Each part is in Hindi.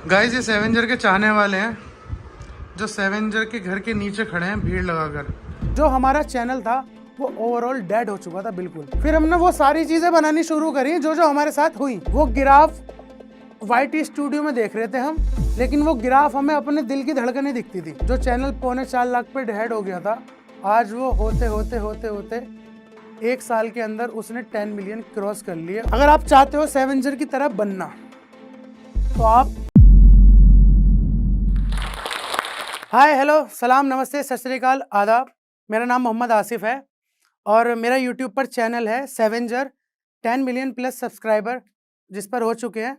गाइस ये सेवेंजर के चाहने वाले हैं जो सेवेंजर के घर के नीचे खड़े हैं भीड़ लगाकर। जो हमारा चैनल था वो ओवरऑल डेड हो चुका था बिल्कुल। फिर हमने वो सारी चीजें बनानी शुरू करी जो जो हमारे साथ हुई। वो गिराफ वाईटी स्टूडियो में देख रहे थे हम, लेकिन वो गिराफ हमें अपने दिल की धड़कनें दिखती थी। जो चैनल 4.25 लाख पे डेड हो गया था, आज वो होते होते होते होते 1 साल के अंदर उसने 10 मिलियन क्रॉस कर लिए। अगर आप चाहते हो सेवेंजर की तरह बनना तो आप हाय हेलो सलाम नमस्ते सत श्री अकाल आदाब। मेरा नाम मोहम्मद आसिफ है और मेरा यूट्यूब पर चैनल है सेवेंजर। 10 मिलियन प्लस सब्सक्राइबर जिस पर हो चुके हैं।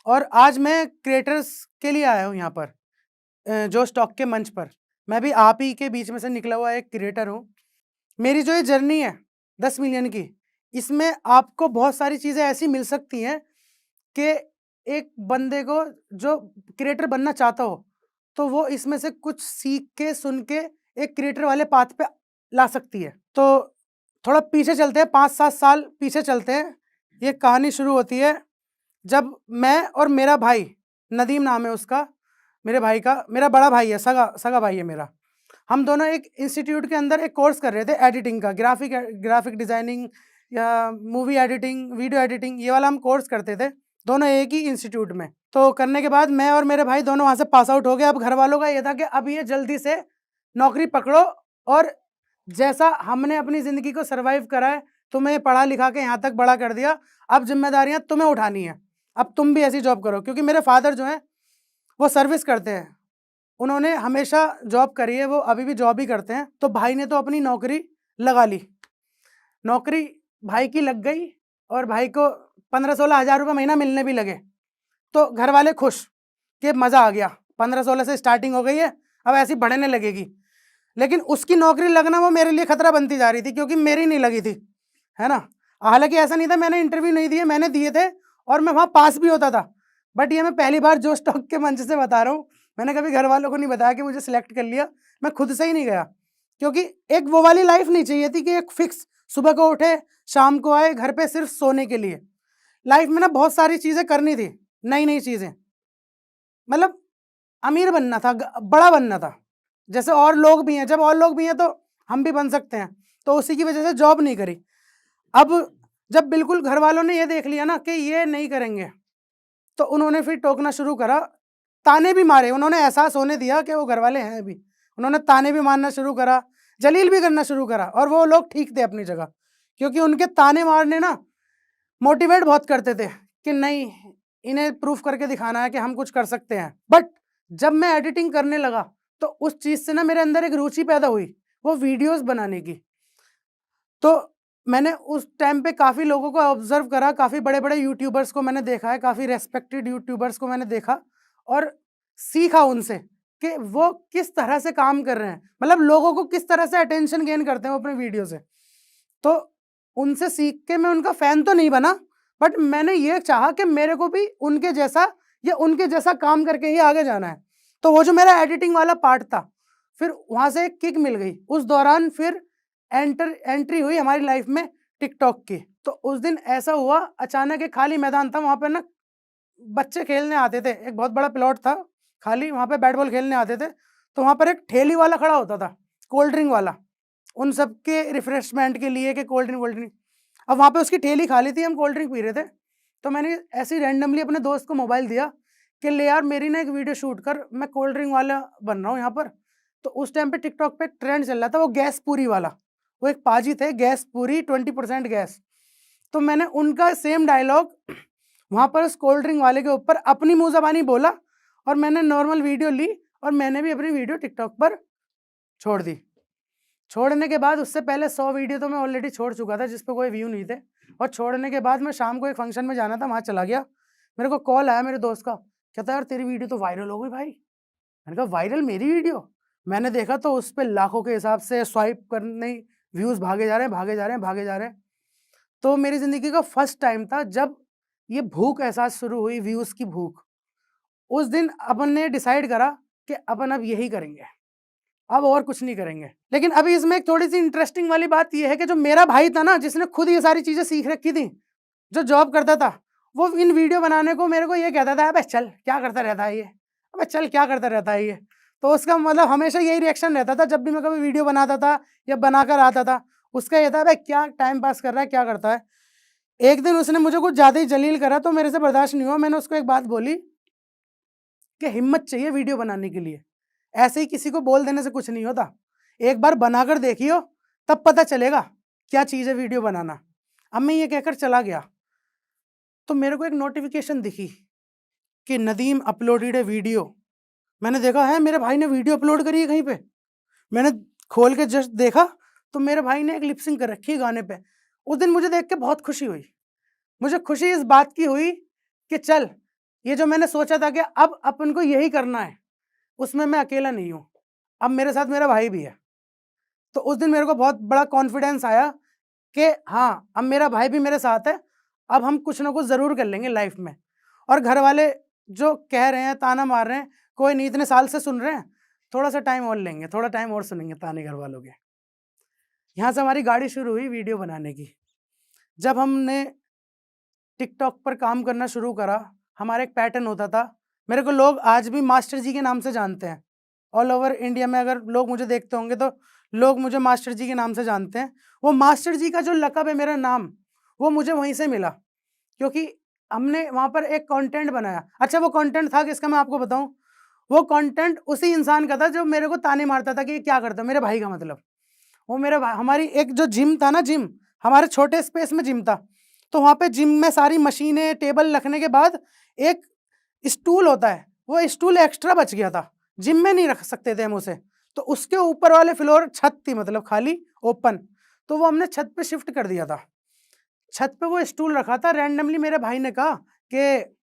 और आज मैं क्रिएटर्स के लिए आया हूँ यहाँ पर जो स्टॉक के मंच पर। मैं भी आप ही के बीच में से निकला हुआ एक क्रिएटर हूँ। मेरी जो ये जर्नी है 10 मिलियन की, इसमें आपको बहुत सारी चीज़ें ऐसी मिल सकती हैं कि एक बंदे को जो क्रिएटर बनना चाहता हो तो वो इसमें से कुछ सीख के सुन के एक क्रिएटर वाले पाथ पे ला सकती है। तो थोड़ा पीछे चलते हैं, 5-7 साल पीछे चलते हैं। ये कहानी शुरू होती है जब मैं और मेरा भाई, नदीम नाम है उसका, मेरे भाई का, मेरा बड़ा भाई है, सगा भाई है मेरा। हम दोनों एक इंस्टीट्यूट के अंदर एक कोर्स कर रहे थे एडिटिंग का, ग्राफिक डिज़ाइनिंग या मूवी एडिटिंग, वीडियो एडिटिंग, ये वाला हम कोर्स करते थे दोनों एक ही इंस्टीट्यूट में। तो करने के बाद मैं और मेरे भाई दोनों वहाँ से पास आउट हो गए। अब घर वालों का ये था कि अब ये जल्दी से नौकरी पकड़ो और जैसा हमने अपनी ज़िंदगी को सर्वाइव करा है, तुम्हें पढ़ा लिखा के यहाँ तक बड़ा कर दिया, अब जिम्मेदारियाँ तुम्हें उठानी है, अब तुम भी ऐसी जॉब करो। क्योंकि मेरे फादर जो हैं वो सर्विस करते हैं, उन्होंने हमेशा जॉब करी है, वो अभी भी जॉब ही करते हैं। तो भाई ने तो अपनी नौकरी लगा ली, नौकरी भाई की लग गई और भाई को 15-16 हज़ार रुपये महीना मिलने भी लगे। तो घर वाले खुश कि मज़ा आ गया, 15-16 से स्टार्टिंग हो गई है, अब ऐसी बढ़ने लगेगी। लेकिन उसकी नौकरी लगना वो मेरे लिए खतरा बनती जा रही थी क्योंकि मेरी नहीं लगी थी, है ना। हालांकि ऐसा नहीं था, मैंने इंटरव्यू नहीं दिए, मैंने दिए थे और मैं वहाँ पास भी होता था। बट ये मैं पहली बार जो स्टॉक के मंच से बता रहा हूँ, मैंने कभी घर वालों को नहीं बताया कि मुझे सिलेक्ट कर लिया। मैं खुद से ही नहीं गया क्योंकि एक वो वाली लाइफ नहीं चाहिए थी कि एक फिक्स सुबह को उठे शाम को आए घर पे सिर्फ सोने के लिए। लाइफ में ना बहुत सारी चीज़ें करनी थी, नई नई चीज़ें, मतलब अमीर बनना था, बड़ा बनना था। जैसे और लोग भी हैं, जब और लोग भी हैं तो हम भी बन सकते हैं, तो उसी की वजह से जॉब नहीं करी। अब जब बिल्कुल घर वालों ने ये देख लिया ना कि ये नहीं करेंगे, तो उन्होंने फिर टोकना शुरू करा, ताने भी मारे। उन्होंने एहसास होने दिया कि वो घर वाले हैं भी, उन्होंने ताने भी मारना शुरू करा, जलील भी करना शुरू करा। और वो लोग ठीक थे अपनी जगह, क्योंकि उनके ताने मारने ना मोटिवेट बहुत करते थे कि नहीं, इन्हें प्रूफ करके दिखाना है कि हम कुछ कर सकते हैं। बट जब मैं एडिटिंग करने लगा तो उस चीज़ से ना मेरे अंदर एक रुचि पैदा हुई, वो वीडियोस बनाने की। तो मैंने उस टाइम पे काफ़ी लोगों को ऑब्जर्व करा, काफ़ी बड़े बड़े यूट्यूबर्स को मैंने देखा है, काफ़ी रेस्पेक्टेड यूट्यूबर्स को मैंने देखा और सीखा उनसे कि वो किस तरह से काम कर रहे हैं, मतलब लोगों को किस तरह से अटेंशन गेन करते हैं वो अपने वीडियो से। तो उनसे सीख के मैं उनका फ़ैन तो नहीं बना, बट मैंने ये चाहा कि मेरे को भी उनके जैसा या उनके जैसा काम करके ही आगे जाना है। तो वो जो मेरा एडिटिंग वाला पार्ट था, फिर वहाँ से एक किक मिल गई। उस दौरान फिर एंट्री हुई हमारी लाइफ में टिकटॉक की। तो उस दिन ऐसा हुआ, अचानक एक खाली मैदान था, वहाँ पे ना बच्चे खेलने आते थे, एक बहुत बड़ा प्लॉट था खाली, वहाँ पे बैट बॉल खेलने आते थे। तो वहाँ पर एक ठेली वाला खड़ा होता था, कोल्ड ड्रिंक वाला, उन सब के रिफ्रेशमेंट के लिए कि कोल्ड ड्रिंक। अब वहाँ पे उसकी ठेली खाली थी, हम कोल्ड ड्रिंक पी रहे थे। तो मैंने ऐसे ही रैंडमली अपने दोस्त को मोबाइल दिया कि ले यार मेरी ना एक वीडियो शूट कर, मैं कोल्ड ड्रिंक वाला बन रहा हूँ यहाँ पर। तो उस टाइम पे टिकटॉक पे ट्रेंड चल रहा था वो गैस पूरी वाला, वो एक पाजी थे, गैस पूरी 20% गैस। तो मैंने उनका सेम डायलॉग वहाँ पर उस कोल्ड ड्रिंक वाले के ऊपर अपनी मुँह ज़बानी बोला और मैंने नॉर्मल वीडियो ली और मैंने भी अपनी वीडियो टिकटॉक पर छोड़ दी। छोड़ने के बाद उससे पहले 100 वीडियो तो मैं ऑलरेडी छोड़ चुका था जिस पे कोई व्यू नहीं थे। और छोड़ने के बाद मैं शाम को एक फंक्शन में जाना था, वहाँ चला गया। मेरे को कॉल आया मेरे दोस्त का, कहता यार तेरी वीडियो तो वायरल हो गई भाई। मैंने कहा वायरल मेरी वीडियो? मैंने देखा तो उस पर लाखों के हिसाब से स्वाइप करने व्यूज़ भागे जा रहे हैं, भागे जा रहे हैं, भागे जा रहे हैं। तो मेरी ज़िंदगी का फर्स्ट टाइम था जब ये भूख एहसास शुरू हुई, व्यूज़ की भूख। उस दिन अपन ने डिसाइड करा कि अपन अब यही करेंगे, अब और कुछ नहीं करेंगे। लेकिन अभी इसमें एक थोड़ी सी इंटरेस्टिंग वाली बात यह है कि जो मेरा भाई था ना, जिसने खुद ये सारी चीज़ें सीख रखी थी, जो जॉब करता था, वो इन वीडियो बनाने को मेरे को ये कहता था, अबे चल क्या करता रहता है ये, अबे चल क्या करता रहता है ये। तो उसका मतलब हमेशा यही रिएक्शन रहता था जब भी मैं कभी वीडियो बनाता था या बनाकर आता था, उसका ये था, अबे क्या टाइम पास कर रहा है, क्या करता है। एक दिन उसने मुझे कुछ ज़्यादा ही जलील करा तो मेरे से बर्दाश्त नहीं हुआ, मैंने उसको एक बात बोली कि हिम्मत चाहिए वीडियो बनाने के लिए, ऐसे ही किसी को बोल देने से कुछ नहीं होता, एक बार बनाकर देखियो तब पता चलेगा क्या चीज़ है वीडियो बनाना। अब मैं ये कहकर चला गया तो मेरे को एक नोटिफिकेशन दिखी कि नदीम अपलोडेड है वीडियो। मैंने देखा है मेरे भाई ने वीडियो अपलोड करी है कहीं पे। मैंने खोल के जस्ट देखा तो मेरे भाई ने एक लिपसिंग कर रखी है गाने पे। उस दिन मुझे देख के बहुत खुशी हुई। मुझे खुशी इस बात की हुई कि चल ये जो मैंने सोचा था कि अब अपन को यही करना है, उसमें मैं अकेला नहीं हूँ, अब मेरे साथ मेरा भाई भी है। तो उस दिन मेरे को बहुत बड़ा कॉन्फिडेंस आया कि हाँ, अब मेरा भाई भी मेरे साथ है, अब हम कुछ ना कुछ ज़रूर कर लेंगे लाइफ में। और घर वाले जो कह रहे हैं, ताना मार रहे हैं, कोई नहीं, इतने साल से सुन रहे हैं, थोड़ा सा टाइम और लेंगे, थोड़ा टाइम और सुनेंगे ताने घर वालों के। यहाँ से हमारी गाड़ी शुरू हुई वीडियो बनाने की। जब हमने टिकटॉक पर काम करना शुरू करा, हमारा एक पैटर्न होता था। मेरे को लोग आज भी मास्टर जी के नाम से जानते हैं। ऑल ओवर इंडिया में अगर लोग मुझे देखते होंगे तो लोग मुझे मास्टर जी के नाम से जानते हैं। वो मास्टर जी का जो लक़ब है, मेरा नाम, वो मुझे वहीं से मिला, क्योंकि हमने वहाँ पर एक कंटेंट बनाया। अच्छा, वो कंटेंट था किसका मैं आपको बताऊँ? वो कंटेंट उसी इंसान का था जो मेरे को ताने मारता था कि ये क्या करता है, मेरे भाई का मतलब। वो मेरे भाई, हमारी एक जो जिम था ना, जिम, हमारे छोटे स्पेस में जिम था, तो वहाँ पे जिम में सारी मशीनें, टेबल रखने के बाद एक स्टूल होता है, वो स्टूल एक्स्ट्रा बच गया था, जिम में नहीं रख सकते थे हम उसे, तो उसके ऊपर वाले फ्लोर छत थी, मतलब खाली ओपन, तो वो हमने छत पे शिफ्ट कर दिया था। छत पे वो स्टूल रखा था। रैंडमली मेरे भाई ने कहा कि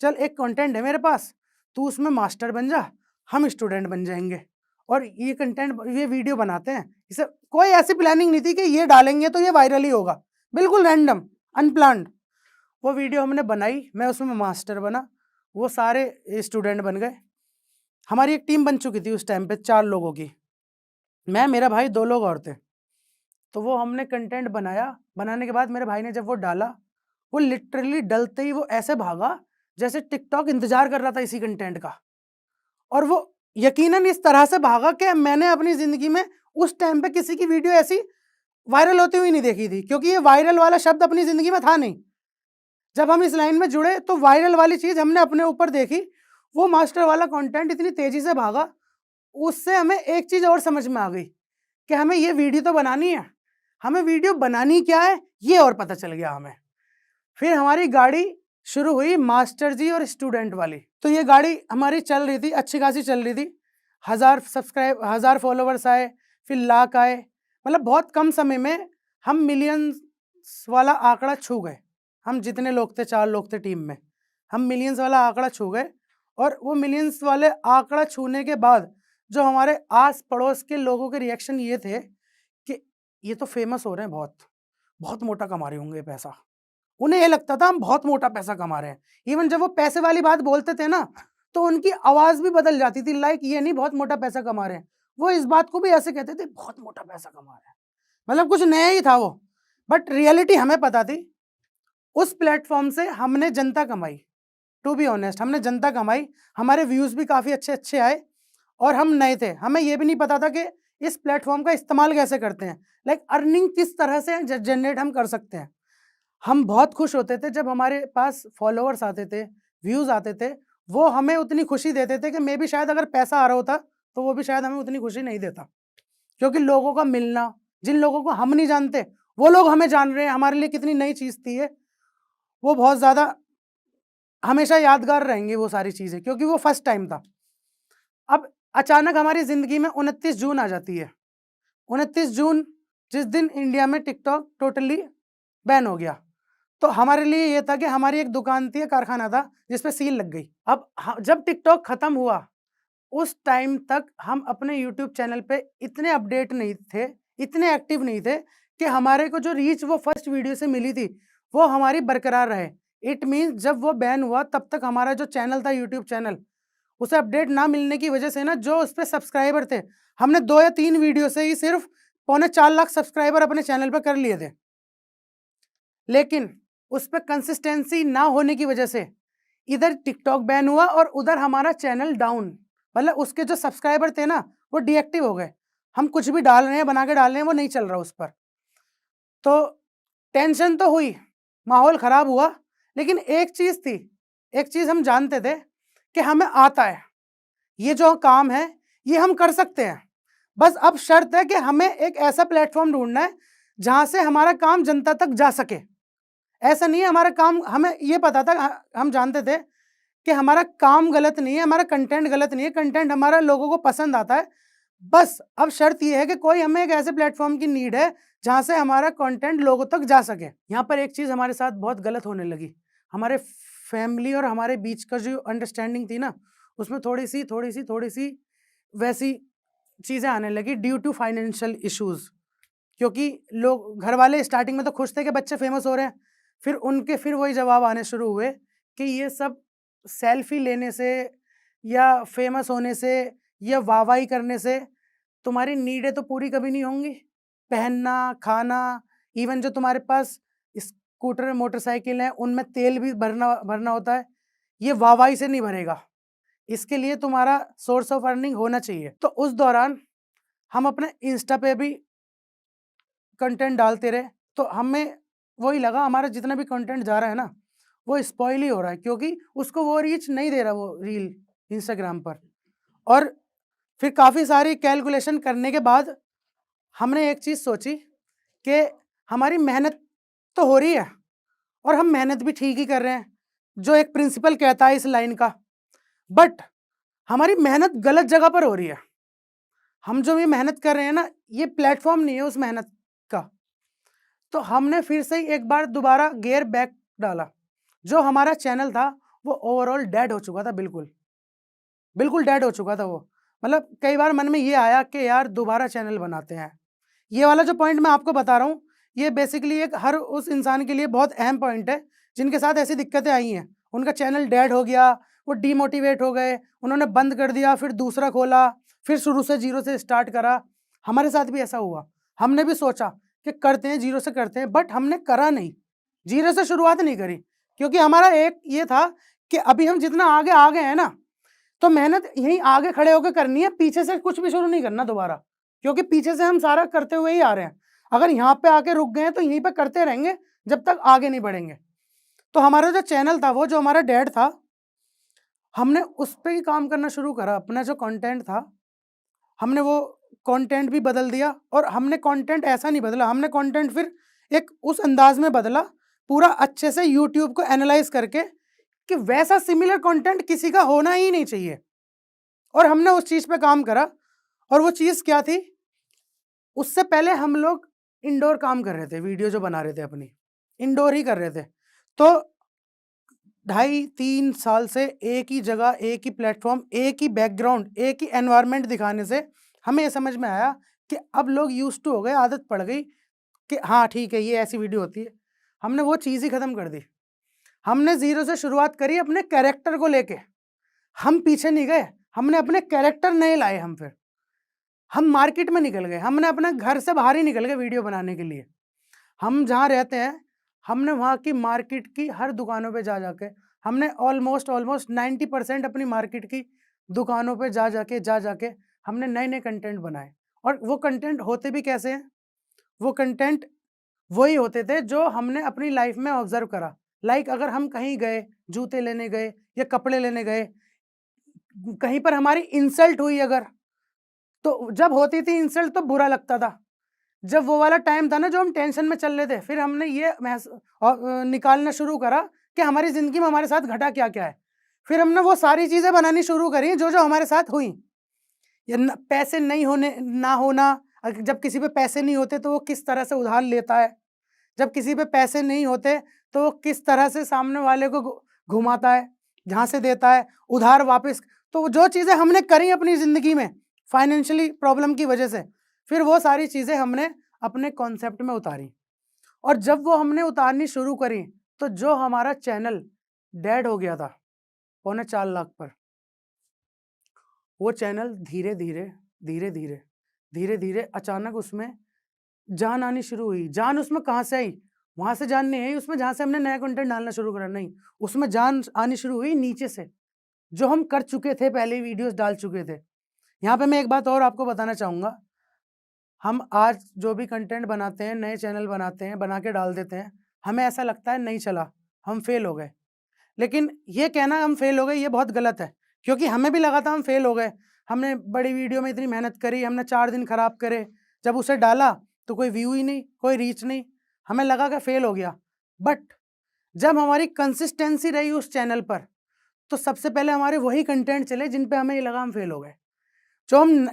चल एक कंटेंट है मेरे पास, तू उसमें मास्टर बन जा, हम स्टूडेंट बन जाएंगे और ये कंटेंट, ये वीडियो बनाते हैं। इसे कोई ऐसी प्लानिंग नहीं थी कि ये डालेंगे तो ये वायरल ही होगा, बिल्कुल रैंडम, अनप्लान्ड। वो वीडियो हमने बनाई, मैं उसमें मास्टर बना, वो सारे स्टूडेंट बन गए। हमारी एक टीम बन चुकी थी उस टाइम पे 4 लोगों की, मैं, मेरा भाई, 2 लोग और थे। तो वो हमने कंटेंट बनाया, बनाने के बाद मेरे भाई ने जब वो डाला, वो लिटरली डलते ही वो ऐसे भागा जैसे टिकटॉक इंतजार कर रहा था इसी कंटेंट का। और वो यकीनन इस तरह से भागा कि मैंने अपनी ज़िंदगी में उस टाइम पे किसी की वीडियो ऐसी वायरल होती हुई नहीं देखी थी, क्योंकि ये वायरल वाला शब्द अपनी ज़िंदगी में था नहीं। जब हम इस लाइन में जुड़े तो वायरल वाली चीज़ हमने अपने ऊपर देखी। वो मास्टर वाला कंटेंट इतनी तेज़ी से भागा, उससे हमें एक चीज़ और समझ में आ गई कि हमें ये वीडियो तो बनानी है, हमें वीडियो बनानी क्या है ये और पता चल गया हमें। फिर हमारी गाड़ी शुरू हुई मास्टर जी और स्टूडेंट वाली। तो ये गाड़ी हमारी चल रही थी, अच्छी खासी चल रही थी। 1000 फॉलोवर्स आए, फिर लाख आए, मतलब बहुत कम समय में हम मिलियंस वाला आंकड़ा छू गए। हम जितने लोग थे, 4 लोग थे टीम में, हम मिलियंस वाला आंकड़ा छू गए। और वो मिलियंस वाले आंकड़ा छूने के बाद जो हमारे आस पड़ोस के लोगों के रिएक्शन ये थे कि ये तो फेमस हो रहे हैं, बहुत बहुत मोटा कमा रहे होंगे पैसा। उन्हें ये लगता था हम बहुत मोटा पैसा कमा रहे हैं। इवन जब वो पैसे वाली बात बोलते थे ना, तो उनकी आवाज़ भी बदल जाती थी, लाइक ये नहीं बहुत मोटा पैसा कमा रहे हैं, वो इस बात को भी ऐसे कहते थे, बहुत मोटा पैसा कमा रहे हैं। मतलब कुछ नया ही था वो, बट रियलिटी हमें पता थी। उस प्लेटफ़ॉर्म से हमने जनता कमाई, टू बी ऑनेस्ट हमने जनता कमाई, हमारे व्यूज़ भी काफ़ी अच्छे-अच्छे आए और हम नए थे। हमें ये भी नहीं पता था कि इस प्लेटफ़ॉर्म का इस्तेमाल कैसे करते हैं, लाइक अर्निंग किस तरह से जनरेट हम कर सकते हैं। हम बहुत खुश होते थे जब हमारे पास फॉलोअर्स आते थे, व्यूज़ आते थे, वो हमें उतनी खुशी देते थे कि मे बी शायद अगर पैसा आ रहा होता, तो वो भी शायद हमें उतनी खुशी नहीं देता। क्योंकि लोगों का मिलना, जिन लोगों को हम नहीं जानते, वो लोग हमें जान रहे हैं, हमारे लिए कितनी नई चीज़ थी ये, वो बहुत ज़्यादा हमेशा यादगार रहेंगी वो सारी चीज़ें, क्योंकि वो फर्स्ट टाइम था। अब अचानक हमारी ज़िंदगी में 29 जून आ जाती है। 29 जून जिस दिन इंडिया में टिकटॉक टोटली बैन हो गया। तो हमारे लिए ये था कि हमारी एक दुकान थी, एक कारखाना था, जिस पे सील लग गई। अब जब टिकटॉक खत्म हुआ, उस टाइम तक हम अपने यूट्यूब चैनल पे इतने अपडेट नहीं थे, इतने एक्टिव नहीं थे कि हमारे को जो रीच वो फर्स्ट वीडियो से मिली थी, वो हमारी बरकरार रहे। इट मीन्स जब वो बैन हुआ तब तक हमारा जो चैनल था, यूट्यूब चैनल, उसे अपडेट ना मिलने की वजह से ना, जो उस पे सब्सक्राइबर थे, हमने 2 या 3 वीडियो से ही सिर्फ 4.25 लाख सब्सक्राइबर अपने चैनल पे कर लिए थे। लेकिन उस पे कंसिस्टेंसी ना होने की वजह से इधर टिकटॉक बैन हुआ और उधर हमारा चैनल डाउन, मतलब उसके जो सब्सक्राइबर थे ना वो डीएक्टिव हो गए। हम कुछ भी डाल रहे हैं, बना के डाल रहे हैं, वो नहीं चल रहा उस पर। तो टेंशन तो हुई, माहौल ख़राब हुआ, लेकिन एक चीज़ थी, एक चीज़ हम जानते थे कि हमें आता है, ये जो काम है ये हम कर सकते हैं। बस अब शर्त है कि हमें एक ऐसा प्लेटफ़ॉर्म ढूँढना है जहाँ से हमारा काम जनता तक जा सके। ऐसा नहीं है हमारा काम, हमें ये पता था, हम जानते थे कि हमारा काम गलत नहीं है, हमारा कंटेंट गलत नहीं है, कंटेंट हमारा लोगों को पसंद आता है। बस अब शर्त ये है कि कोई हमें एक ऐसे प्लेटफ़ॉर्म की नीड है जहाँ से हमारा कंटेंट लोगों तक जा सके। यहाँ पर एक चीज़ हमारे साथ बहुत गलत होने लगी। हमारे फैमिली और हमारे बीच का जो अंडरस्टैंडिंग थी ना, उसमें थोड़ी-सी वैसी चीज़ें आने लगी ड्यू टू फाइनेंशियल इश्यूज़। क्योंकि लोग, घर वाले स्टार्टिंग में तो खुश थे कि बच्चे फेमस हो रहे हैं, फिर वही जवाब आने शुरू हुए कि ये सब सेल्फी लेने से या फेमस होने से या वाहवाही करने से तुम्हारी नीडें तो पूरी कभी नहीं होंगी। पहनना, खाना, इवन जो तुम्हारे पास स्कूटर, मोटरसाइकिल है, उनमें तेल भी भरना भरना होता है, ये वाहवाही से नहीं भरेगा। इसके लिए तुम्हारा सोर्स ऑफ अर्निंग होना चाहिए। तो उस दौरान हम अपने इंस्टा पे भी कंटेंट डालते रहे, तो हमें वही लगा हमारा जितना भी कंटेंट जा रहा है ना, वो स्पॉइल ही हो रहा है, क्योंकि उसको वो रीच नहीं दे रहा वो रील इंस्टाग्राम पर। और फिर काफ़ी सारी कैलकुलेशन करने के बाद हमने एक चीज़ सोची कि हमारी मेहनत तो हो रही है और हम मेहनत भी ठीक ही कर रहे हैं, जो एक प्रिंसिपल कहता है इस लाइन का, बट हमारी मेहनत गलत जगह पर हो रही है। हम जो ये मेहनत कर रहे हैं ना, ये प्लेटफॉर्म नहीं है उस मेहनत का। तो हमने फिर से ही एक बार दोबारा गियर बैक डाला। जो हमारा चैनल था वो ओवरऑल डेड हो चुका था, बिल्कुल डेड हो चुका था वो। मतलब कई बार मन में ये आया कि यार दोबारा चैनल बनाते हैं। ये वाला जो पॉइंट मैं आपको बता रहा हूँ, ये बेसिकली एक हर उस इंसान के लिए बहुत अहम पॉइंट है जिनके साथ ऐसी दिक्कतें आई हैं। उनका चैनल डेड हो गया, वो डीमोटिवेट हो गए, उन्होंने बंद कर दिया, फिर दूसरा खोला, फिर शुरू से जीरो से स्टार्ट करा। हमारे साथ भी ऐसा हुआ। हमने भी सोचा कि करते हैं, जीरो से करते हैं, बट हमने करा नहीं, जीरो से शुरुआत नहीं करी, क्योंकि हमारा एक ये था कि अभी हम जितना आगे आ गए हैं ना, तो मेहनत यहीं आगे खड़े होकर करनी है, पीछे से कुछ भी शुरू नहीं करना दोबारा, क्योंकि पीछे से हम सारा करते हुए ही आ रहे हैं। अगर यहाँ पे आके रुक गए तो यहीं पे करते रहेंगे जब तक आगे नहीं बढ़ेंगे। तो हमारा जो चैनल था, वो जो हमारा डैड था, हमने उस पर ही काम करना शुरू करा। अपना जो कंटेंट था, हमने वो कंटेंट भी बदल दिया, और हमने कंटेंट ऐसा नहीं बदला, हमने कंटेंट फिर एक उस अंदाज में बदला, पूरा अच्छे से यूट्यूब को एनालाइज करके कि वैसा सिमिलर कंटेंट किसी का होना ही नहीं चाहिए। और हमने उस चीज़ पे काम करा। और वो चीज़ क्या थी, उससे पहले हम लोग इंडोर काम कर रहे थे, वीडियो जो बना रहे थे अपनी, इंडोर ही कर रहे थे। तो 2.5-3 साल से एक ही जगह, एक ही प्लेटफॉर्म, एक ही बैकग्राउंड, एक ही एनवायरनमेंट दिखाने से हमें ये समझ में आया कि अब लोग यूज्ड टू हो गए, आदत पड़ गई कि हाँ ठीक है, ये ऐसी वीडियो होती है। हमने वो चीज़ ही ख़त्म कर दी। हमने ज़ीरो से शुरुआत करी अपने कैरेक्टर को लेके। हम पीछे नहीं गए, हमने अपने कैरेक्टर नए लाए। हम मार्केट में निकल गए, हमने अपने घर से बाहर ही निकल गए वीडियो बनाने के लिए। हम जहाँ रहते हैं, हमने वहाँ की मार्केट की हर दुकानों पे जा जाके, हमने ऑलमोस्ट 90% अपनी मार्केट की दुकानों पे जा जाके हमने नए-नए कंटेंट बनाए। और वो कंटेंट होते भी कैसे हैं? वो कंटेंट वही होते थे जो हमने अपनी लाइफ में ऑब्ज़र्व करा। लाइक अगर हम कहीं गए, जूते लेने गए या कपड़े लेने गए, कहीं पर हमारी इंसल्ट हुई अगर, तो जब होती थी इंसल्ट तो बुरा लगता था। जब वो वाला टाइम था ना, जो हम टेंशन में चल रहे थे, फिर हमने ये निकालना शुरू करा कि हमारी ज़िंदगी में हमारे साथ घटा क्या-क्या है। फिर हमने वो सारी चीज़ें बनानी शुरू करी जो हमारे साथ हुई। या न पैसे नहीं होने ना होना, जब किसी पे पैसे नहीं होते तो वो किस तरह से उधार लेता है। जब किसी पे पैसे नहीं होते तो वो किस तरह से सामने वाले को घुमाता है, झांसे देता है, उधार वापस। तो जो चीज़ें हमने करी अपनी ज़िंदगी में फाइनेंशियली प्रॉब्लम की वजह से, फिर वो सारी चीज़ें हमने अपने कॉन्सेप्ट में उतारी। और जब वो हमने उतारनी शुरू करी, तो जो हमारा चैनल डेड हो गया था 4.25 लाख पर, वो चैनल धीरे धीरे अचानक उसमें जान आनी शुरू हुई। जान उसमें कहाँ से आई? वहां से जान नहीं आई उसमें जहां से हमने नया कंटेंट डालना शुरू करा, नहीं, उसमें जान आनी शुरू हुई नीचे से, जो हम कर चुके थे, पहले वीडियोस डाल चुके थे। यहाँ पे मैं एक बात और आपको बताना चाहूंगा, हम आज जो भी कंटेंट बनाते हैं, नए चैनल बनाते हैं, बना के डाल देते हैं, हमें ऐसा लगता है नहीं चला, हम फेल हो गए। लेकिन ये कहना हम फेल हो गए ये बहुत गलत है, क्योंकि हमें भी लगा था हम फेल हो गए। हमने बड़ी वीडियो में इतनी मेहनत करी, हमने 4 दिन खराब करे, जब उसे डाला तो कोई व्यू ही नहीं, कोई रीच नहीं, हमें लगा कि फेल हो गया। बट जब हमारी कंसिस्टेंसी रही उस चैनल पर, तो सबसे पहले हमारे वही कंटेंट चले जिन पे हमें ये लगा हम फेल हो गए। जो हम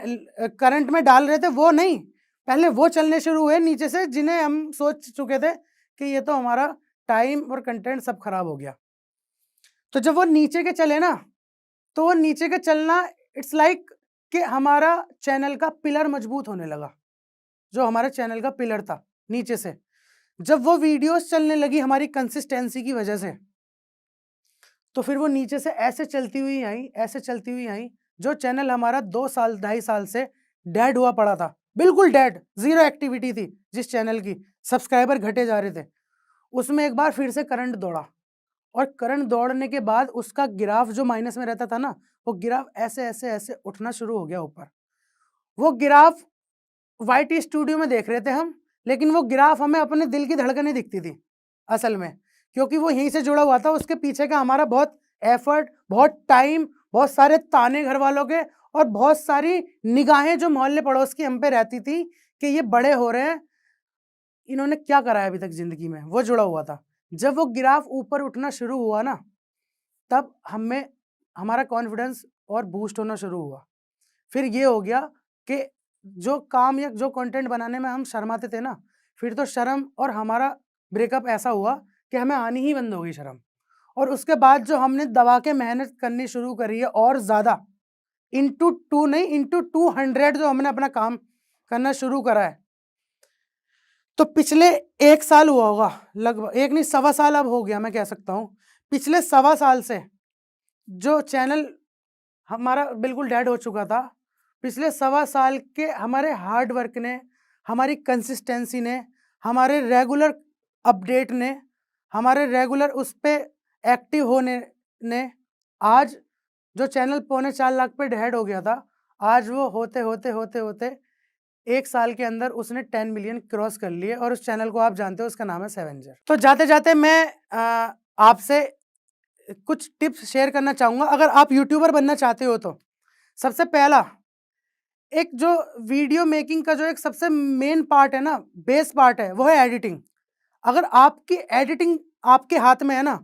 करंट में डाल रहे थे वो नहीं, पहले वो चलने शुरू हुए नीचे से, जिन्हें हम सोच चुके थे कि ये तो हमारा टाइम और कंटेंट सब खराब हो गया। तो जब वो नीचे के चले ना, तो वो नीचे के चलना इट्स लाइक कि हमारा चैनल का पिलर मजबूत होने लगा। जो हमारे चैनल का पिलर था नीचे से, जब वो वीडियोस चलने लगी हमारी कंसिस्टेंसी की वजह से, तो फिर वो नीचे से ऐसे चलती हुई आई, ऐसे चलती हुई आई। जो चैनल हमारा 2 साल 2.5 साल से डेड हुआ पड़ा था, बिल्कुल डेड, जीरो एक्टिविटी थी जिस चैनल की, सब्सक्राइबर घटे जा रहे थे, उसमें एक बार फिर से करंट दौड़ा। और करंट दौड़ने के बाद उसका ग्राफ जो माइनस में रहता था ना, वो ग्राफ ऐसे ऐसे ऐसे उठना शुरू हो गया ऊपर। वो ग्राफ वाईटी स्टूडियो में देख रहे थे हम, लेकिन वो ग्राफ हमें अपने दिल की धड़कनें दिखती थी असल में, क्योंकि वो यहीं से जुड़ा हुआ था। उसके पीछे का हमारा बहुत एफर्ट, बहुत टाइम, बहुत सारे ताने घर वालों के, और बहुत सारी निगाहें जो मोहल्ले पड़ोस की हम पे रहती थी कि ये बड़े हो रहे हैं, इन्होंने क्या करा है अभी तक जिंदगी में, वो जुड़ा हुआ था। जब वो ग्राफ ऊपर उठना शुरू हुआ ना, तब हमें हमारा कॉन्फिडेंस और बूस्ट होना शुरू हुआ। फिर ये हो गया कि जो काम या जो कंटेंट बनाने में हम शर्माते थे ना, फिर तो शर्म और हमारा ब्रेकअप ऐसा हुआ कि हमें आनी ही बंद हो गई शर्म। और उसके बाद जो हमने दबा के मेहनत करनी शुरू करी है, और ज़्यादा इंटू 2 नहीं, इंटू 200 जो हमने अपना काम करना शुरू करा है। तो पिछले 1 साल हुआ होगा, लगभग 1 नहीं 1.25 साल अब हो गया, मैं कह सकता हूँ पिछले 1.25 साल से जो चैनल हमारा बिल्कुल डेड हो चुका था, पिछले 1.25 साल के हमारे हार्ड वर्क ने, हमारी कंसिस्टेंसी ने, हमारे रेगुलर अपडेट ने, हमारे रेगुलर उस पर एक्टिव होने ने, आज जो चैनल 3.25 लाख पे डेड हो गया था, आज वो होते होते होते होते 1 साल के अंदर उसने 10 मिलियन क्रॉस कर लिए। और उस चैनल को आप जानते हो, उसका नाम है सेवेंजर। तो जाते जाते मैं आपसे कुछ टिप्स शेयर करना चाहूँगा। अगर आप यूट्यूबर बनना चाहते हो तो सबसे पहला, एक जो वीडियो मेकिंग का जो एक सबसे मेन पार्ट है ना, बेस पार्ट है, वो है एडिटिंग। अगर आपकी एडिटिंग आपके हाथ में है ना,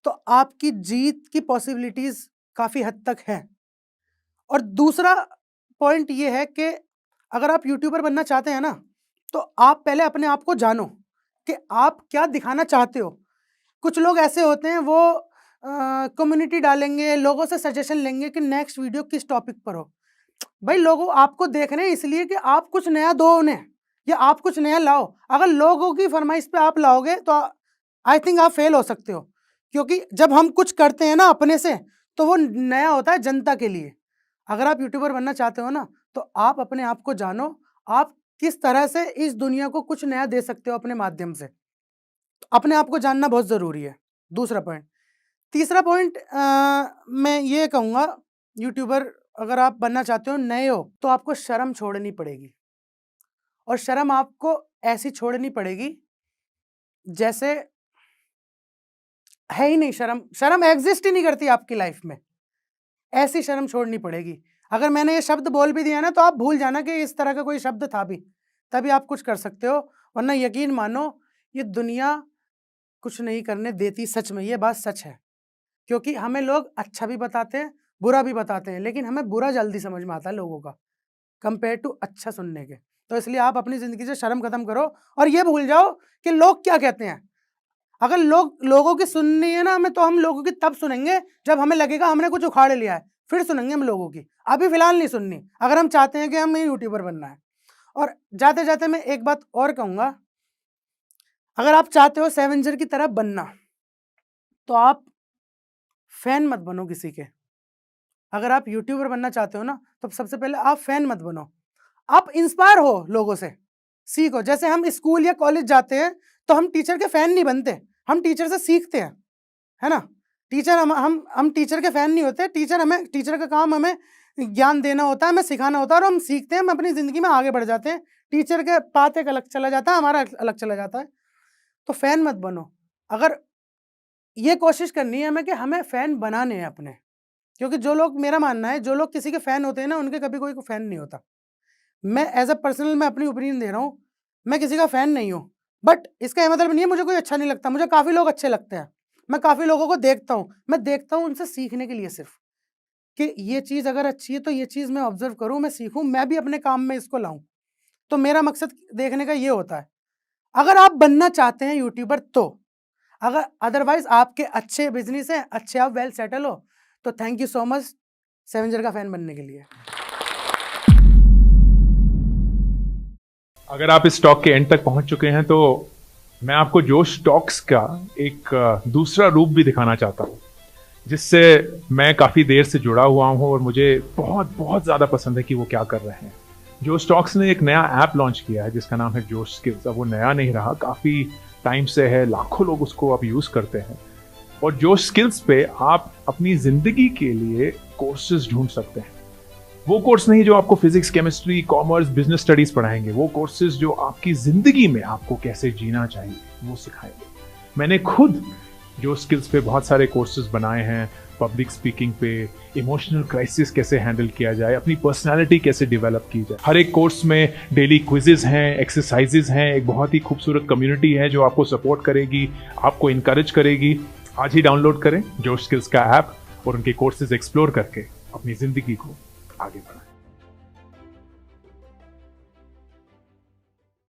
तो आपकी जीत की पॉसिबिलिटीज काफ़ी हद तक है। और दूसरा पॉइंट ये है कि अगर आप यूट्यूबर बनना चाहते हैं ना, तो आप पहले अपने आप को जानो कि आप क्या दिखाना चाहते हो। कुछ लोग ऐसे होते हैं, वो कम्युनिटी डालेंगे, लोगों से सजेशन लेंगे कि नेक्स्ट वीडियो किस टॉपिक पर हो। भाई, लोगों आपको देख रहे हैं इसलिए कि आप कुछ नया दो उन्हें, या आप कुछ नया लाओ। अगर लोगों की फरमाइश पे आप लाओगे तो आई थिंक आप फेल हो सकते हो, क्योंकि जब हम कुछ करते हैं ना अपने से, तो वो नया होता है जनता के लिए। अगर आप यूट्यूबर बनना चाहते हो ना, तो आप अपने आप को जानो, आप किस तरह से इस दुनिया को कुछ नया दे सकते हो अपने माध्यम से। अपने आप को जानना बहुत ज़रूरी है, दूसरा पॉइंट। तीसरा पॉइंट मैं ये कहूँगा, यूट्यूबर अगर आप बनना चाहते हो, नए हो, तो आपको शर्म छोड़नी पड़ेगी। और शर्म आपको ऐसी छोड़नी पड़ेगी जैसे है ही नहीं, शर्म एग्जिस्ट ही नहीं करती आपकी लाइफ में, ऐसी शर्म छोड़नी पड़ेगी। अगर मैंने ये शब्द बोल भी दिया ना, तो आप भूल जाना कि इस तरह का कोई शब्द था भी, तभी आप कुछ कर सकते हो। वरना यकीन मानो, ये दुनिया कुछ नहीं करने देती, सच में ये बात सच है। क्योंकि हमें लोग अच्छा भी बताते हैं, बुरा भी बताते हैं, लेकिन हमें बुरा जल्दी समझ में आता है लोगों का, कंपेयर टू अच्छा सुनने के। तो इसलिए आप अपनी ज़िंदगी से शर्म खत्म करो, और ये भूल जाओ कि लोग क्या कहते हैं। अगर लोगों की सुननी है ना हमें, तो हम लोगों की तब सुनेंगे जब हमें लगेगा हमने कुछ उखाड़ लिया है, फिर सुनेंगे हम लोगों की। अभी फिलहाल नहीं सुननी, अगर हम चाहते हैं कि हमें यूट्यूबर बनना है। और जाते जाते मैं एक बात और कहूँगा, अगर आप चाहते हो सेवेंजर की तरह बनना, तो आप फैन मत बनो किसी के। अगर आप यूट्यूबर बनना चाहते हो ना, तो सबसे पहले आप फैन मत बनो, आप इंस्पायर हो लोगों से, सीखो। जैसे हम स्कूल या कॉलेज जाते हैं, तो हम टीचर के फैन नहीं बनते, हम टीचर से सीखते हैं, है ना। टीचर हम टीचर के फैन नहीं होते। टीचर का काम हमें ज्ञान देना होता है, हमें सिखाना होता है, और हम सीखते हैं, हम अपनी ज़िंदगी में आगे बढ़ जाते हैं। टीचर के पाथ एक अलग चला जाता है, हमारा अलग चला जाता है। तो फ़ैन मत बनो। अगर ये कोशिश करनी है हमें कि हमें फ़ैन बनाने हैं अपने, क्योंकि जो लोग, मेरा मानना है, जो लोग किसी के फ़ैन होते हैं ना, उनके कभी कोई फ़ैन नहीं होता। मैं एज़ अ पर्सनल मैं अपनी ओपिनियन दे रहा हूँ, मैं किसी का फ़ैन नहीं हूँ, बट इसका ये मतलब नहीं है मुझे कोई अच्छा नहीं लगता। मुझे काफ़ी लोग अच्छे लगते हैं, मैं काफ़ी लोगों को देखता हूँ, मैं देखता हूँ उनसे सीखने के लिए सिर्फ़, कि ये चीज़ अगर अच्छी है तो ये चीज़ मैं ऑब्ज़र्व करूँ, मैं सीखूँ, मैं भी अपने काम में इसको लाऊँ। तो मेरा मकसद देखने का ये होता है। अगर आप बनना चाहते हैं यूट्यूबर तो, अगर अदरवाइज़ आपके अच्छे बिज़नेस हैं, अच्छे आप वेल सेटल हो, तो थैंक यू सो मच सेवेंजर का फ़ैन बनने के लिए। अगर आप इस टॉक के एंड तक पहुंच चुके हैं तो मैं आपको जोश टॉक्स का एक दूसरा रूप भी दिखाना चाहता हूं, जिससे मैं काफ़ी देर से जुड़ा हुआ हूं और मुझे बहुत बहुत ज़्यादा पसंद है कि वो क्या कर रहे हैं। जोश टॉक्स ने एक नया ऐप लॉन्च किया है जिसका नाम है जोश स्किल्स। अब वो नया नहीं रहा, काफ़ी टाइम से है, लाखों लोग उसको अब यूज़ करते हैं। और जोश स्किल्स पे आप अपनी ज़िंदगी के लिए कोर्सेज ढूंढ सकते हैं। वो कोर्स नहीं जो आपको physics, chemistry, commerce, business studies पढ़ाएंगे, वो कोर्सेज जो आपकी जिंदगी में आपको कैसे जीना चाहिए वो सिखाएंगे। मैंने खुद जो स्किल्स पे बहुत सारे कोर्सेज बनाए हैं, पब्लिक स्पीकिंग पे, इमोशनल क्राइसिस कैसे हैंडल किया जाए, अपनी पर्सनालिटी कैसे डेवलप की जाए। हर एक कोर्स में डेली क्विजेज हैं, एक्सरसाइजेज हैं, एक बहुत ही खूबसूरत कम्युनिटी है जो आपको सपोर्ट करेगी, आपको इनकरेज करेगी। आज ही डाउनलोड करें जोश स्किल्स का ऐप और उनके कोर्सेज एक्सप्लोर करके अपनी जिंदगी को आगे बढ़ाएं।